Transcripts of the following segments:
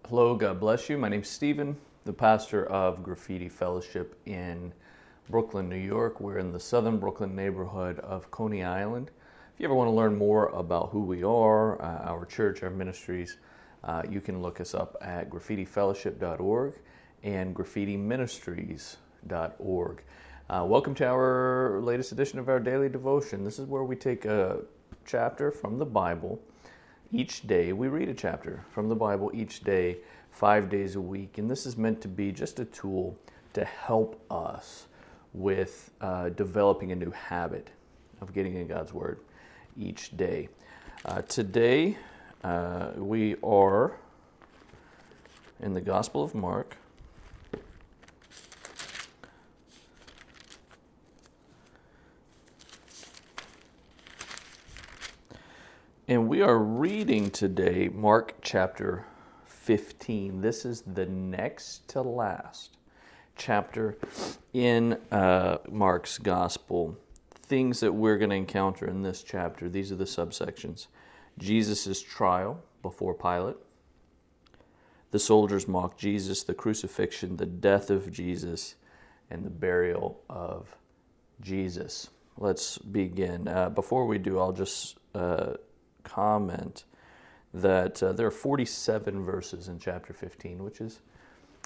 Hello, God bless you. My name's Stephen, the pastor of Graffiti Fellowship in Brooklyn, New York. We're in the southern Brooklyn neighborhood of Coney Island. If you ever want to learn more about who we are, our church, our ministries, you can look us up at graffitifellowship.org and graffitiministries.org. Welcome to our latest edition of our daily devotion. This is where we take a chapter from the Bible. Each day, we read a chapter from the Bible each day, 5 days a week. And this is meant to be just a tool to help us with developing a new habit of getting in God's Word each day. Today, we are in the Gospel of Mark. And we are reading today Mark chapter 15. This is the next to last chapter in Mark's gospel. Things that we're going to encounter in this chapter, these are the subsections. Jesus' trial before Pilate. The soldiers mock Jesus, the crucifixion, the death of Jesus, and the burial of Jesus. Let's begin. Before we do, I'll just comment that there are 47 verses in chapter 15, which is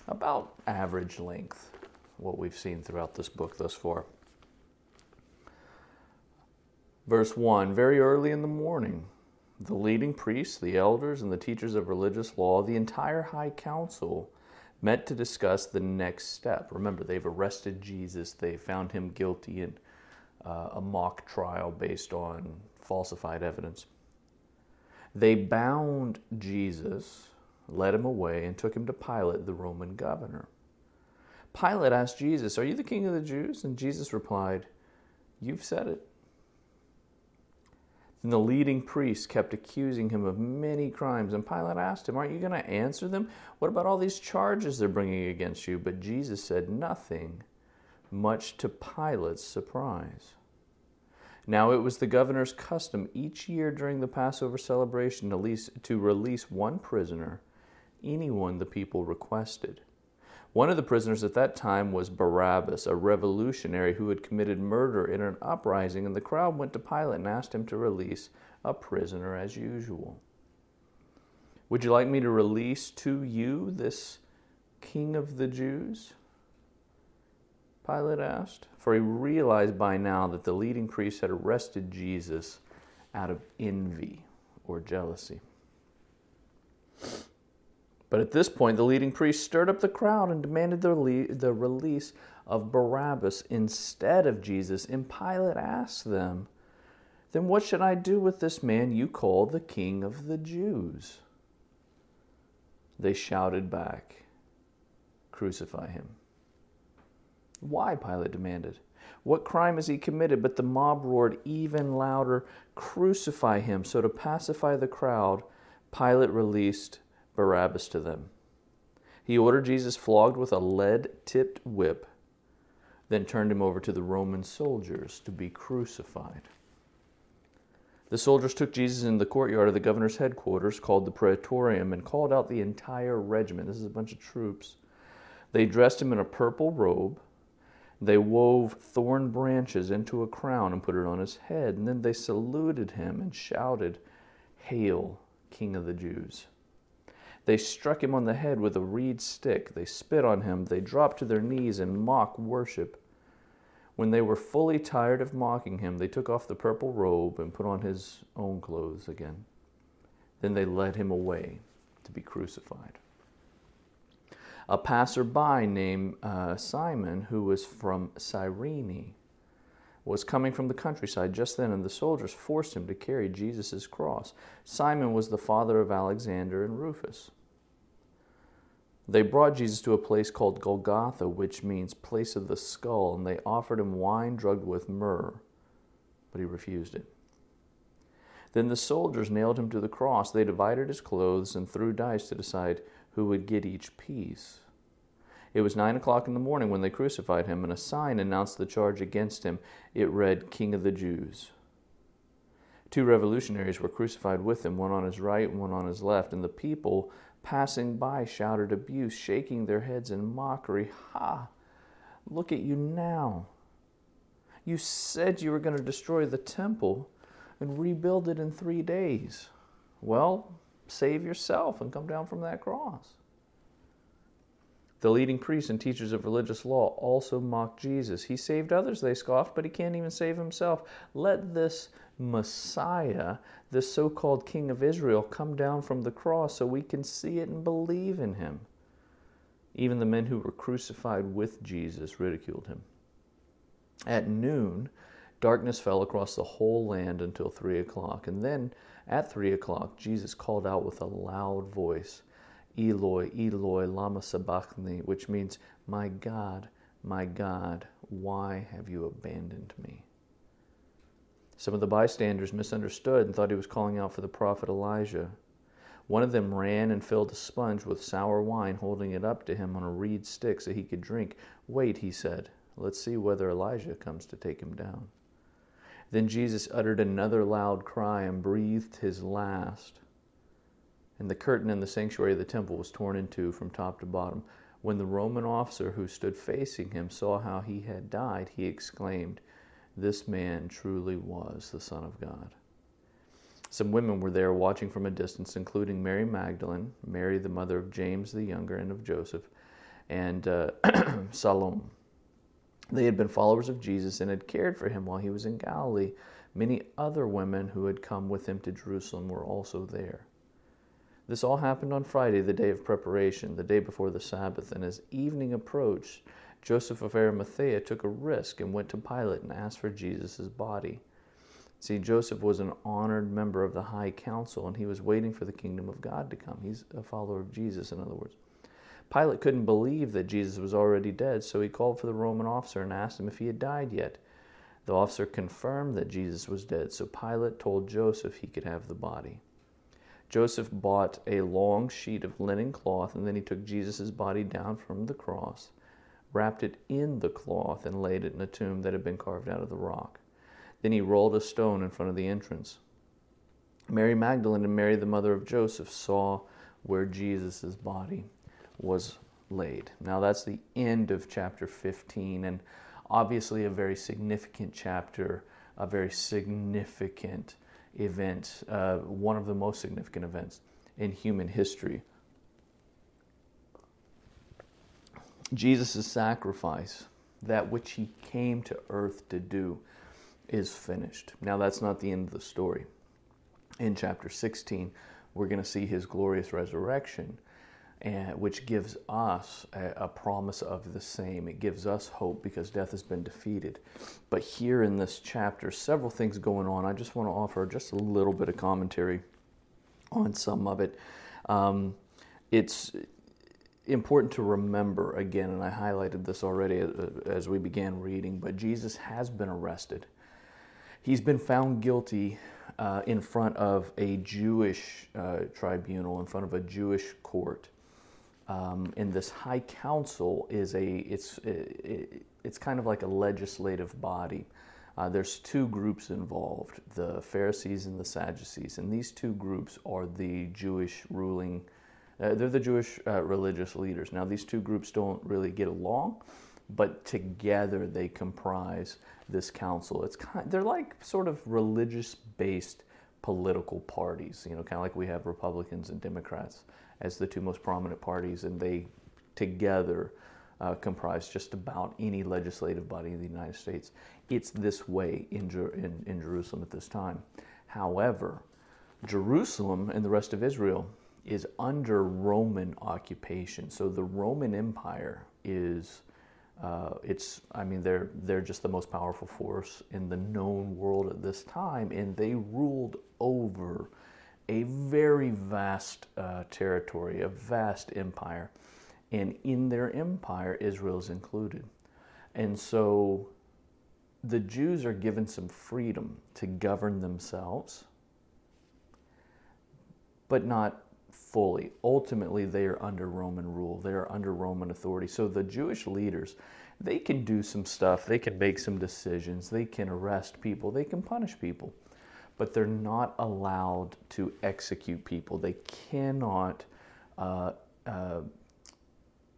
about average length, what we've seen throughout this book thus far. Verse 1, very early in the morning, the leading priests, the elders, and the teachers of religious law, the entire high council, met to discuss the next step. Remember, they've arrested Jesus. They found him guilty in a mock trial based on falsified evidence. They bound Jesus, led him away, and took him to Pilate, the Roman governor. Pilate asked Jesus, "Are you the king of the Jews?" And Jesus replied, "You've said it." Then the leading priests kept accusing him of many crimes, and Pilate asked him, "Aren't you going to answer them? What about all these charges they're bringing against you?" But Jesus said nothing, much to Pilate's surprise. Now it was the governor's custom each year during the Passover celebration to release one prisoner, anyone the people requested. One of the prisoners at that time was Barabbas, a revolutionary who had committed murder in an uprising, and the crowd went to Pilate and asked him to release a prisoner as usual. "Would you like me to release to you this King of the Jews?" Pilate asked, for he realized by now that the leading priests had arrested Jesus out of envy or jealousy. But at this point, the leading priests stirred up the crowd and demanded the release of Barabbas instead of Jesus. And Pilate asked them, "Then what should I do with this man you call the King of the Jews?" They shouted back, "Crucify him." "Why?" Pilate demanded. "What crime has he committed?" But the mob roared even louder, "Crucify him!" So to pacify the crowd, Pilate released Barabbas to them. He ordered Jesus flogged with a lead-tipped whip, then turned him over to the Roman soldiers to be crucified. The soldiers took Jesus in the courtyard of the governor's headquarters, called the Praetorium, and called out the entire regiment. This is a bunch of troops. They dressed him in a purple robe. They wove thorn branches into a crown and put it on his head. And then they saluted him and shouted, "Hail, King of the Jews." They struck him on the head with a reed stick. They spit on him. They dropped to their knees in mock worship. When they were fully tired of mocking him, they took off the purple robe and put on his own clothes again. Then they led him away to be crucified. A passerby named Simon, who was from Cyrene, was coming from the countryside just then, and the soldiers forced him to carry Jesus' cross. Simon was the father of Alexander and Rufus. They brought Jesus to a place called Golgotha, which means place of the skull, and they offered him wine drugged with myrrh, but he refused it. Then the soldiers nailed him to the cross. They divided his clothes and threw dice to decide who would get each piece. It was 9 o'clock in the morning when they crucified him, and a sign announced the charge against him. It read, "King of the Jews." 2 revolutionaries were crucified with him, one on his right and one on his left, and the people passing by shouted abuse, shaking their heads in mockery. Ha! Look at you now. You said you were going to destroy the temple and rebuild it in 3 days. Well, save yourself and come down from that cross. The leading priests and teachers of religious law also mocked Jesus. He saved others, they scoffed, but he can't even save himself. Let this Messiah, this so-called King of Israel, come down from the cross so we can see it and believe in him. Even the men who were crucified with Jesus ridiculed him. At noon, darkness fell across the whole land until 3 o'clock. And then at 3 o'clock, Jesus called out with a loud voice, Eloi, Eloi, lama sabachthani, which means, my God, why have you abandoned me? Some of the bystanders misunderstood and thought he was calling out for the prophet Elijah. One of them ran and filled a sponge with sour wine, holding it up to him on a reed stick so he could drink. Wait, he said, let's see whether Elijah comes to take him down. Then Jesus uttered another loud cry and breathed his last. And the curtain in the sanctuary of the temple was torn in two from top to bottom. When the Roman officer who stood facing him saw how he had died, he exclaimed, this man truly was the Son of God. Some women were there watching from a distance, including Mary Magdalene, Mary the mother of James the younger and of Joseph, and Salome. They had been followers of Jesus and had cared for him while he was in Galilee. Many other women who had come with him to Jerusalem were also there. This all happened on Friday, the day of preparation, the day before the Sabbath, and as evening approached, Joseph of Arimathea took a risk and went to Pilate and asked for Jesus' body. See, Joseph was an honored member of the high council, and he was waiting for the kingdom of God to come. He's a follower of Jesus, in other words. Pilate couldn't believe that Jesus was already dead, so he called for the Roman officer and asked him if he had died yet. The officer confirmed that Jesus was dead, so Pilate told Joseph he could have the body. Joseph bought a long sheet of linen cloth, and then he took Jesus' body down from the cross, wrapped it in the cloth, and laid it in a tomb that had been carved out of the rock. Then he rolled a stone in front of the entrance. Mary Magdalene and Mary, the mother of Joseph, saw where Jesus' body was laid. Now that's the end of chapter 15, and obviously a very significant chapter, a very significant event, one of the most significant events in human history. Jesus' sacrifice, that which he came to earth to do, is finished. Now that's not the end of the story. In chapter 16, we're going to see his glorious resurrection, which gives us a promise of the same. It gives us hope because death has been defeated. But here in this chapter, several things going on. I just want to offer just a little bit of commentary on some of it. It's important to remember, again, and I highlighted this already as we began reading, but Jesus has been arrested. He's been found guilty in front of a Jewish tribunal, in front of a Jewish court. And this high council is it's kind of like a legislative body. There's two groups involved, the Pharisees and the Sadducees, and these two groups are the Jewish ruling. They're the Jewish religious leaders. Now, these two groups don't really get along, but together they comprise this council. They're like sort of religious-based political parties, kind of like we have Republicans and Democrats as the two most prominent parties, and they together comprise just about any legislative body in the United States. It's this way in Jerusalem at this time. However, Jerusalem and the rest of Israel is under Roman occupation. So the Roman Empire is, they're just the most powerful force in the known world at this time, and they ruled over a very vast territory, a vast empire. And in their empire, Israel is included. And so the Jews are given some freedom to govern themselves, but not fully. Ultimately, they are under Roman rule. They are under Roman authority. So the Jewish leaders, they can do some stuff. They can make some decisions. They can arrest people. They can punish people. But they're not allowed to execute people. They cannot uh, uh,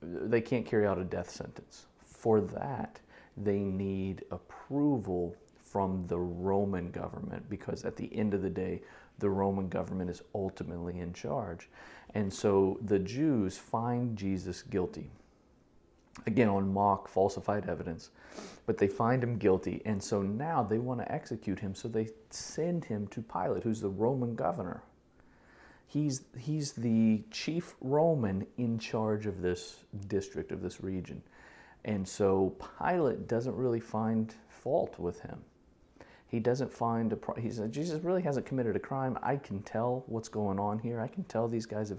they can't carry out a death sentence. For that, they need approval from the Roman government, because at the end of the day, the Roman government is ultimately in charge. And so the Jews find Jesus guilty, again on mock falsified evidence, but they find him guilty, and so now they want to execute him. So they send him to Pilate, who's the Roman governor. He's the chief Roman in charge of this district, of this region. And so Pilate doesn't really find fault with him. He doesn't find he said, Jesus really hasn't committed a crime. I can tell what's going on here. I can tell these guys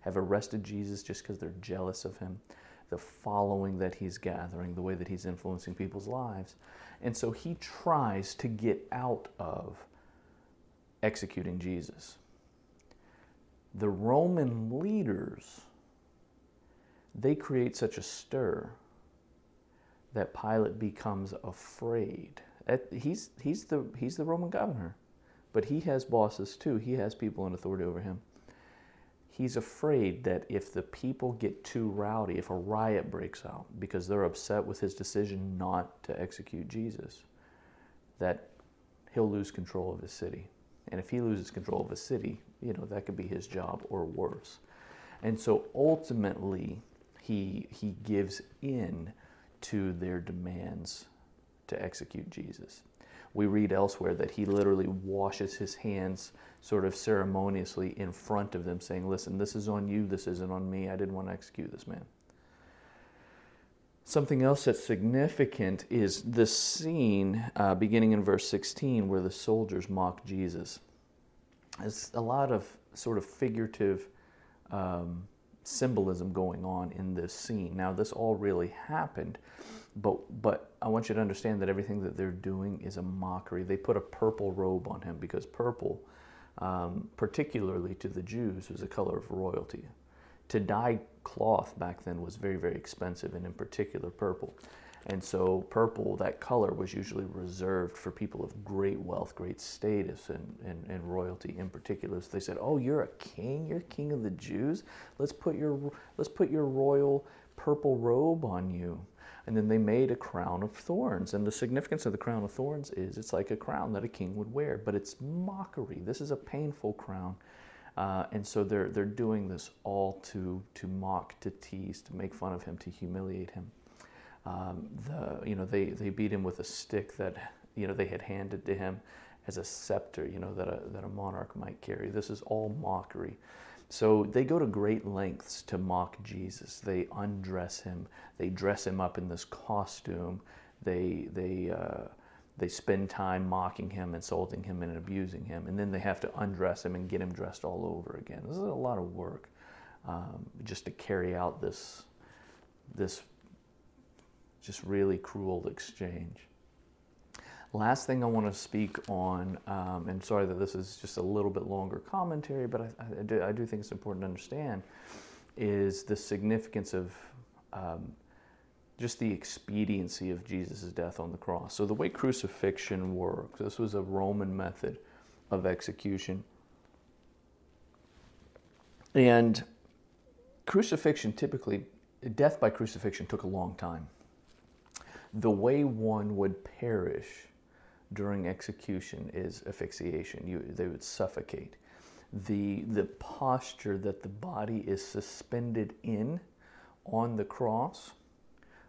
have arrested Jesus just because they're jealous of him, the following that he's gathering, the way that he's influencing people's lives. And so he tries to get out of executing Jesus. The Roman leaders, they create such a stir that Pilate becomes afraid. He's the Roman governor, but he has bosses too. He has people in authority over him. He's afraid that if the people get too rowdy, if a riot breaks out because they're upset with his decision not to execute Jesus, that he'll lose control of his city. And if he loses control of his city, that could be his job or worse. And so ultimately, he gives in to their demands to execute Jesus. We read elsewhere that he literally washes his hands sort of ceremoniously in front of them, saying, listen, this is on you, this isn't on me. I didn't want to execute this man. Something else that's significant is this scene beginning in verse 16 where the soldiers mock Jesus. There's a lot of sort of figurative symbolism going on in this scene. Now, this all really happened, but I want you to understand that everything that they're doing is a mockery. They put a purple robe on him because purple, particularly to the Jews, was a color of royalty. To dye cloth back then was very, very expensive, and in particular purple. And so purple, that color, was usually reserved for people of great wealth, great status, and royalty in particular. So they said, oh, you're a king? You're king of the Jews? Let's put your royal purple robe on you. And then they made a crown of thorns. And the significance of the crown of thorns is it's like a crown that a king would wear, but it's mockery. This is a painful crown. And so they're doing this all to mock, to tease, to make fun of him, to humiliate him. They beat him with a stick that they had handed to him as a scepter, that a monarch might carry. This is all mockery. So they go to great lengths to mock Jesus. They undress him. They dress him up in this costume. They spend time mocking him, insulting him, and abusing him. And then they have to undress him and get him dressed all over again. This is a lot of work just to carry out this just really cruel exchange. Last thing I want to speak on, and sorry that this is just a little bit longer commentary, but I do think it's important to understand, is the significance of just the expediency of Jesus' death on the cross. So the way crucifixion works, this was a Roman method of execution. And crucifixion typically, death by crucifixion took a long time. The way one would perish during execution is asphyxiation. They would suffocate. The posture that the body is suspended in on the cross,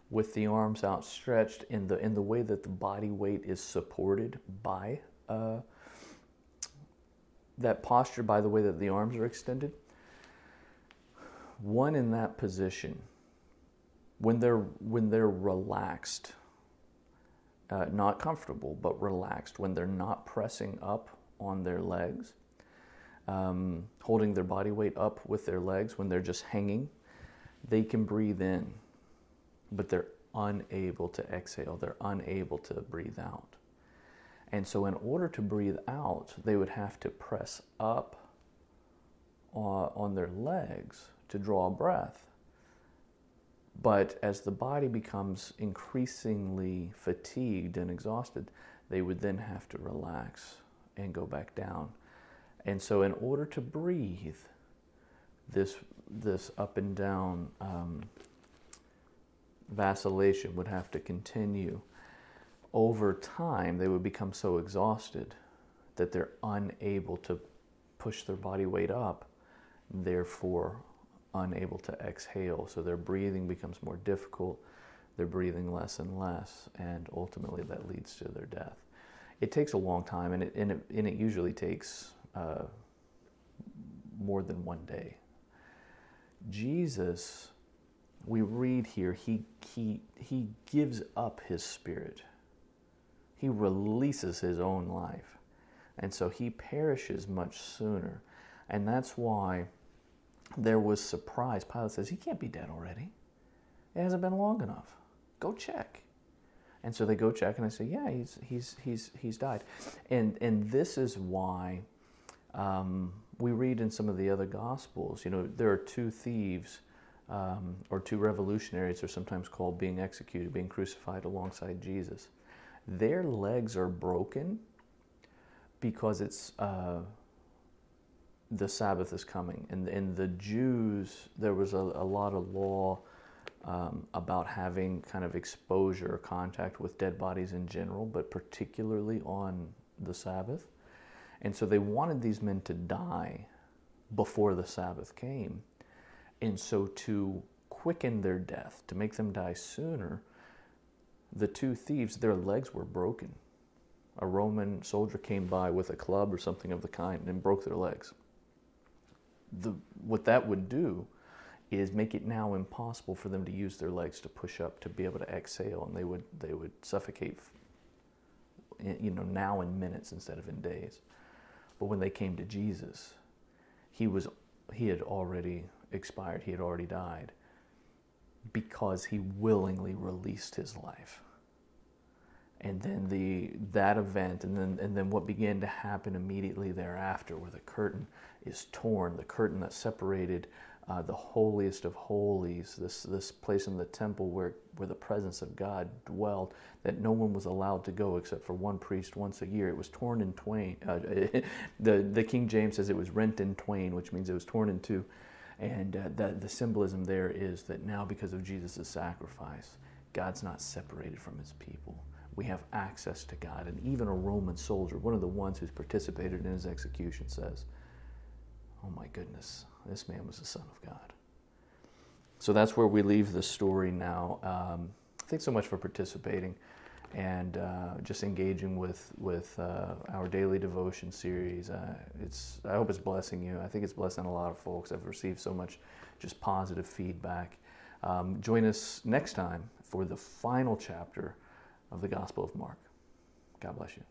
with the arms outstretched, in the way that the body weight is supported by that posture, by the way that the arms are extended. One in that position, when they're relaxed, not comfortable, but relaxed, when they're not pressing up on their legs, holding their body weight up with their legs, when they're just hanging, they can breathe in, but they're unable to exhale. They're unable to breathe out. And so in order to breathe out, they would have to press up on their legs to draw breath. But as the body becomes increasingly fatigued and exhausted, they would then have to relax and go back down. And so in order to breathe, this up and down vacillation would have to continue. Over time, they would become so exhausted that they're unable to push their body weight up, therefore unable to exhale. So their breathing becomes more difficult, they're breathing less and less, and ultimately that leads to their death. It takes a long time, and it usually takes more than one day. Jesus, we read here, he gives up his spirit. He releases his own life. And so he perishes much sooner. And that's why there was surprise. Pilate says, he can't be dead already. It hasn't been long enough. Go check. And so they go check, and they say, yeah, he's died. And this is why we read in some of the other Gospels, there are two thieves or two revolutionaries are sometimes called being executed, being crucified alongside Jesus. Their legs are broken because it's the Sabbath is coming. And the Jews, there was a lot of law about having kind of exposure or contact with dead bodies in general, but particularly on the Sabbath. And so they wanted these men to die before the Sabbath came. And so to quicken their death, to make them die sooner, the two thieves, their legs were broken. A Roman soldier came by with a club or something of the kind and broke their legs. What that would do is make it now impossible for them to use their legs to push up to be able to exhale, and they would suffocate, now in minutes instead of in days. But when they came to Jesus, he had already expired. He had already died because he willingly released his life. And then that event, and then what began to happen immediately thereafter, where the curtain is torn, the curtain that separated the holiest of holies, this place in the temple where the presence of God dwelled, that no one was allowed to go except for one priest once a year. It was torn in twain. The King James says it was rent in twain, which means it was torn in two. And the symbolism there is that now, because of Jesus' sacrifice, God's not separated from his people. We have access to God. And even a Roman soldier, one of the ones who's participated in his execution, says, oh my goodness, this man was the Son of God. So that's where we leave the story now. Thanks so much for participating and just engaging with our daily devotion series. I hope it's blessing you. I think it's blessing a lot of folks. I've received so much just positive feedback. Join us next time for the final chapter of the Gospel of Mark. God bless you.